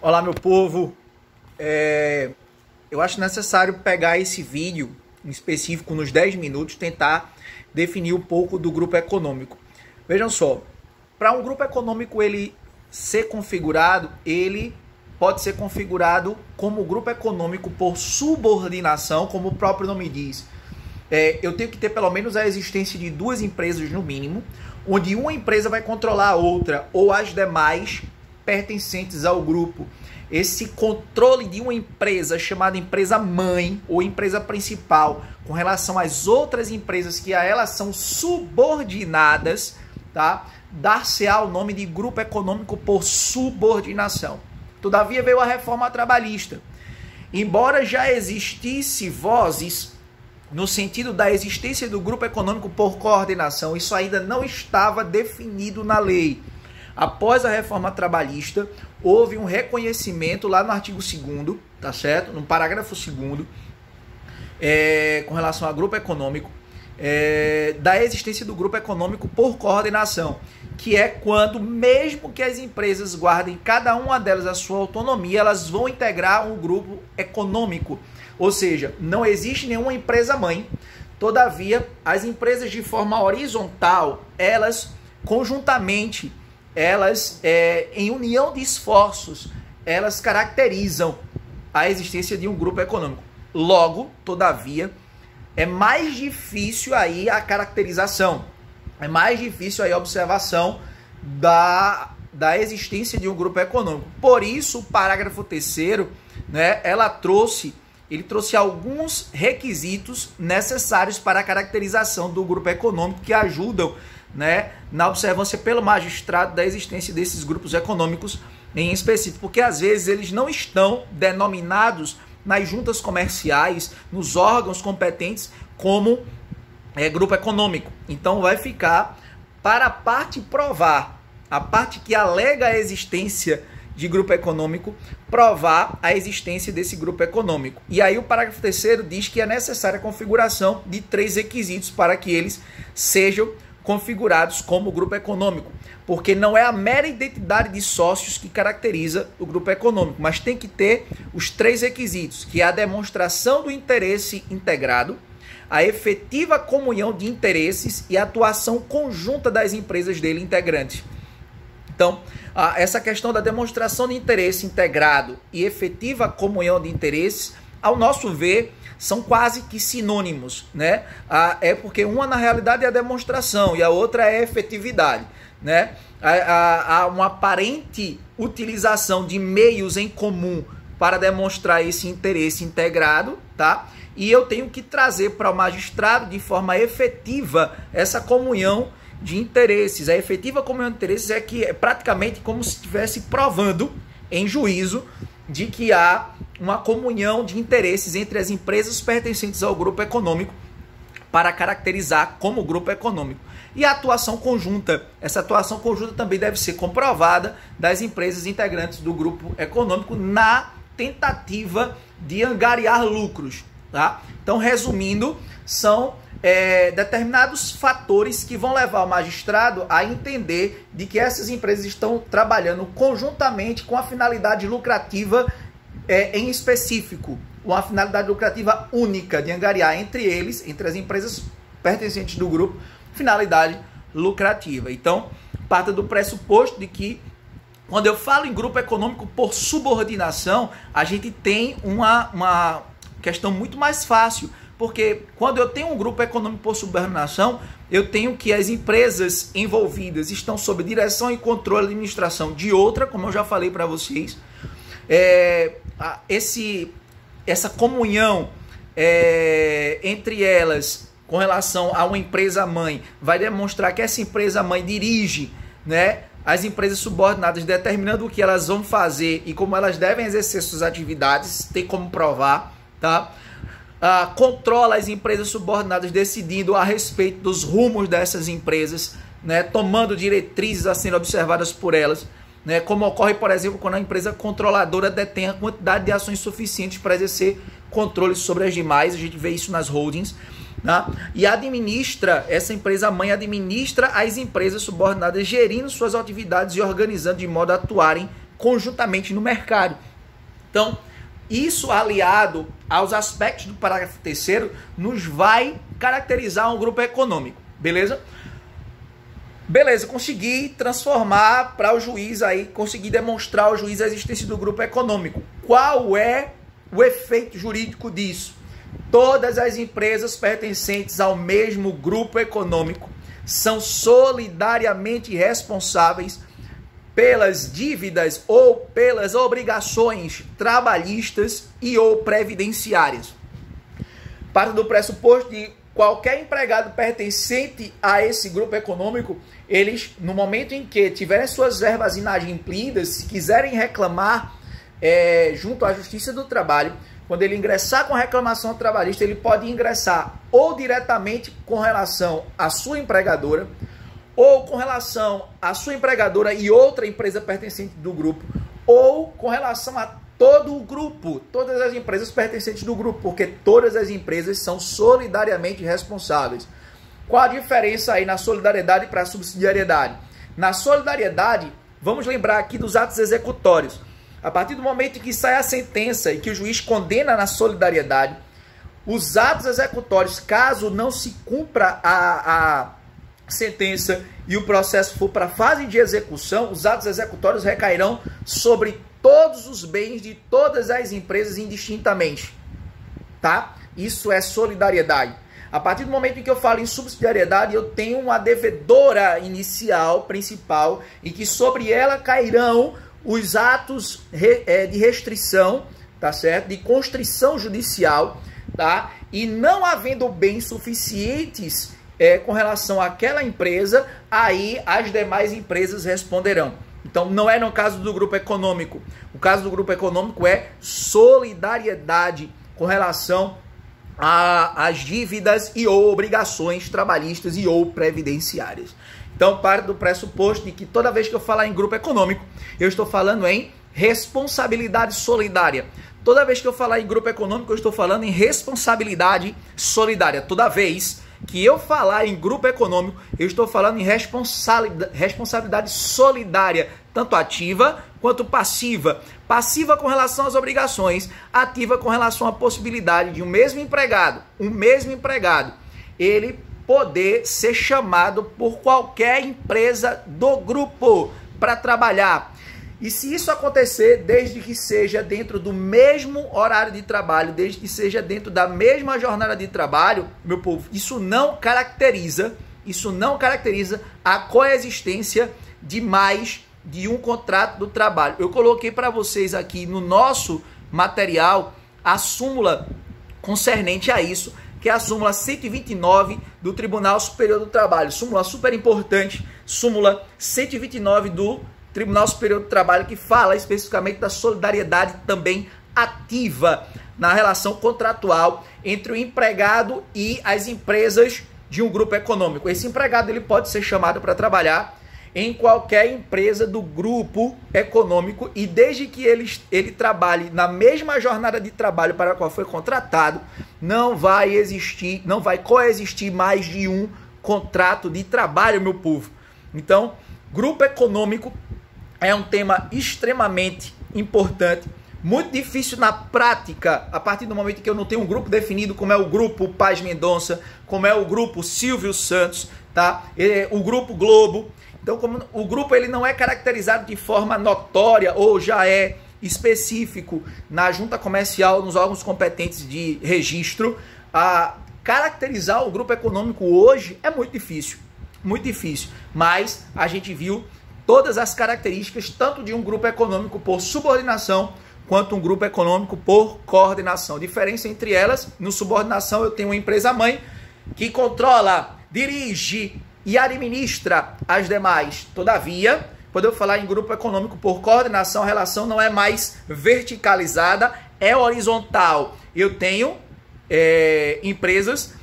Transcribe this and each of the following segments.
Olá, meu povo. Eu acho necessário pegar esse vídeo em específico nos 10 minutos, tentar definir um pouco do grupo econômico. Vejam só, para um grupo econômico ele ser configurado, ele pode ser configurado como grupo econômico por subordinação, como o próprio nome diz. Eu tenho que ter pelo menos a existência de duas empresas no mínimo, onde uma empresa vai controlar a outra ou as demais pertencentes ao grupo. Esse controle de uma empresa chamada empresa mãe ou empresa principal com relação às outras empresas que a elas são subordinadas, tá? Dar-se-á o nome de grupo econômico por subordinação. Todavia veio a reforma trabalhista. Embora já existisse vozes no sentido da existência do grupo econômico por coordenação, isso ainda não estava definido na lei. Após a reforma trabalhista, houve um reconhecimento lá no artigo 2º, tá certo? No parágrafo 2º, com relação ao grupo econômico, da existência do grupo econômico por coordenação, que é quando, mesmo que as empresas guardem cada uma delas a sua autonomia, elas vão integrar um grupo econômico. Ou seja, não existe nenhuma empresa mãe. Todavia, as empresas de forma horizontal, elas conjuntamente, em união de esforços, elas caracterizam a existência de um grupo econômico. Logo, todavia, é mais difícil aí a caracterização, é mais difícil aí a observação da existência de um grupo econômico. Por isso, o parágrafo 3º, né, ele trouxe alguns requisitos necessários para a caracterização do grupo econômico que ajudam, né, na observância pelo magistrado da existência desses grupos econômicos em específico, porque às vezes eles não estão denominados nas juntas comerciais, nos órgãos competentes como grupo econômico. Então vai ficar para a parte provar, a parte que alega a existência de grupo econômico, provar a existência desse grupo econômico. E aí o parágrafo 3º diz que é necessária a configuração de 3 requisitos para que eles sejam configurados como grupo econômico, porque não é a mera identidade de sócios que caracteriza o grupo econômico, mas tem que ter os 3 requisitos, que é a demonstração do interesse integrado, a efetiva comunhão de interesses e a atuação conjunta das empresas dele integrantes. Então, essa questão da demonstração de interesse integrado e efetiva comunhão de interesses, ao nosso ver, são quase que sinônimos, né? É porque uma, na realidade, é a demonstração e a outra é a efetividade, né? Há uma aparente utilização de meios em comum para demonstrar esse interesse integrado, tá? E eu tenho que trazer para o magistrado de forma efetiva essa comunhão de interesses. A efetiva comunhão de interesses é que é praticamente como se estivesse provando em juízo de que há uma comunhão de interesses entre as empresas pertencentes ao grupo econômico para caracterizar como grupo econômico. E a atuação conjunta, essa atuação conjunta também deve ser comprovada das empresas integrantes do grupo econômico na tentativa de angariar lucros, tá? Então, resumindo, são determinados fatores que vão levar o magistrado a entender de que essas empresas estão trabalhando conjuntamente com a finalidade lucrativa em específico, uma finalidade lucrativa única de angariar entre eles, entre as empresas pertencentes do grupo, finalidade lucrativa. Então, parta do pressuposto de que quando eu falo em grupo econômico por subordinação, a gente tem uma questão muito mais fácil, porque quando eu tenho um grupo econômico por subordinação, eu tenho que as empresas envolvidas estão sob direção e controle de administração de outra, como eu já falei para vocês. Essa comunhão entre elas com relação a uma empresa mãe vai demonstrar que essa empresa mãe dirige, né, as empresas subordinadas, determinando o que elas vão fazer e como elas devem exercer suas atividades, tem como provar, tá? Controla as empresas subordinadas, decidindo a respeito dos rumos dessas empresas, né, tomando diretrizes a serem observadas por elas, né, como ocorre, por exemplo, quando a empresa controladora detém a quantidade de ações suficientes para exercer controle sobre as demais. A gente vê isso nas holdings. Tá? E administra, essa empresa mãe administra as empresas subordinadas, gerindo suas atividades e organizando de modo a atuarem conjuntamente no mercado. Então, isso aliado aos aspectos do parágrafo 3º nos vai caracterizar um grupo econômico, beleza? Beleza, consegui transformar para o juiz aí, consegui demonstrar ao juiz a existência do grupo econômico. Qual é o efeito jurídico disso? Todas as empresas pertencentes ao mesmo grupo econômico são solidariamente responsáveis pelas dívidas ou pelas obrigações trabalhistas e ou previdenciárias. Parte do pressuposto de qualquer empregado pertencente a esse grupo econômico, eles, no momento em que tiverem suas verbas inadimplidas, se quiserem reclamar junto à Justiça do Trabalho, quando ele ingressar com reclamação trabalhista, ele pode ingressar ou diretamente com relação à sua empregadora, ou com relação à sua empregadora e outra empresa pertencente do grupo, ou com relação a todo o grupo, todas as empresas pertencentes do grupo, porque todas as empresas são solidariamente responsáveis. Qual a diferença aí na solidariedade para a subsidiariedade? Na solidariedade, vamos lembrar aqui dos atos executórios. A partir do momento em que sai a sentença e que o juiz condena na solidariedade, os atos executórios, caso não se cumpra a sentença e o processo for para a fase de execução, os atos executórios recairão sobre todos os bens de todas as empresas indistintamente, tá? Isso é solidariedade. A partir do momento em que eu falo em subsidiariedade, eu tenho uma devedora inicial, principal, e que sobre ela cairão os atos de restrição, tá certo? De constrição judicial, tá? E não havendo bens suficientes com relação àquela empresa, aí as demais empresas responderão. Então, não é no caso do grupo econômico. O caso do grupo econômico é solidariedade com relação às dívidas e ou obrigações trabalhistas e ou previdenciárias. Então, parte do pressuposto de que toda vez que eu falar em grupo econômico, eu estou falando em responsabilidade solidária. Toda vez que eu falar em grupo econômico, eu estou falando em responsabilidade solidária. Toda vez que eu falar em grupo econômico, eu estou falando em responsabilidade solidária, tanto ativa quanto passiva. Passiva com relação às obrigações, ativa com relação à possibilidade de um mesmo empregado, ele poder ser chamado por qualquer empresa do grupo para trabalhar. E se isso acontecer, desde que seja dentro do mesmo horário de trabalho, desde que seja dentro da mesma jornada de trabalho, meu povo, isso não caracteriza a coexistência de mais de um contrato do trabalho. Eu coloquei para vocês aqui no nosso material a súmula concernente a isso, que é a súmula 129 do Tribunal Superior do Trabalho. Súmula super importante, súmula 129 do Tribunal Superior do Trabalho, que fala especificamente da solidariedade também ativa na relação contratual entre o empregado e as empresas de um grupo econômico. Esse empregado ele pode ser chamado para trabalhar em qualquer empresa do grupo econômico e desde que ele trabalhe na mesma jornada de trabalho para a qual foi contratado, não vai coexistir mais de um contrato de trabalho, meu povo. Então, grupo econômico é um tema extremamente importante, muito difícil na prática, a partir do momento que eu não tenho um grupo definido, como é o grupo Paz Mendonça, como é o grupo Silvio Santos, tá? O grupo Globo. Então, como o grupo ele não é caracterizado de forma notória ou já é específico na junta comercial, nos órgãos competentes de registro, caracterizar o grupo econômico hoje é muito difícil, mas a gente viu todas as características, tanto de um grupo econômico por subordinação, quanto um grupo econômico por coordenação. A diferença entre elas, no subordinação eu tenho uma empresa-mãe que controla, dirige e administra as demais. Todavia, quando eu falar em grupo econômico por coordenação, a relação não é mais verticalizada, é horizontal. Eu tenho empresas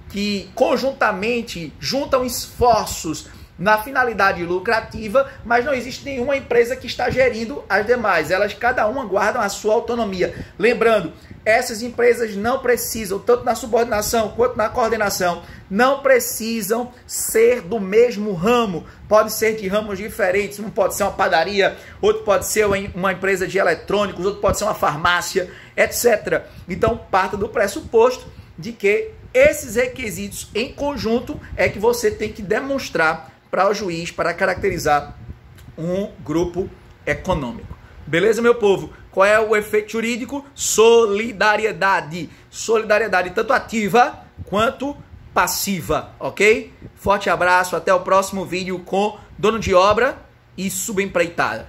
que conjuntamente juntam esforços na finalidade lucrativa, mas não existe nenhuma empresa que está gerindo as demais. Elas, cada uma, guardam a sua autonomia. Lembrando, essas empresas não precisam, tanto na subordinação quanto na coordenação, não precisam ser do mesmo ramo. Pode ser de ramos diferentes. Um pode ser uma padaria, outro pode ser uma empresa de eletrônicos, outro pode ser uma farmácia, etc. Então, parta do pressuposto de que esses requisitos em conjunto é que você tem que demonstrar para o juiz para caracterizar um grupo econômico. Beleza, meu povo? Qual é o efeito jurídico? Solidariedade. Solidariedade tanto ativa quanto passiva, ok? Forte abraço, até o próximo vídeo com dono de obra e subempreitada.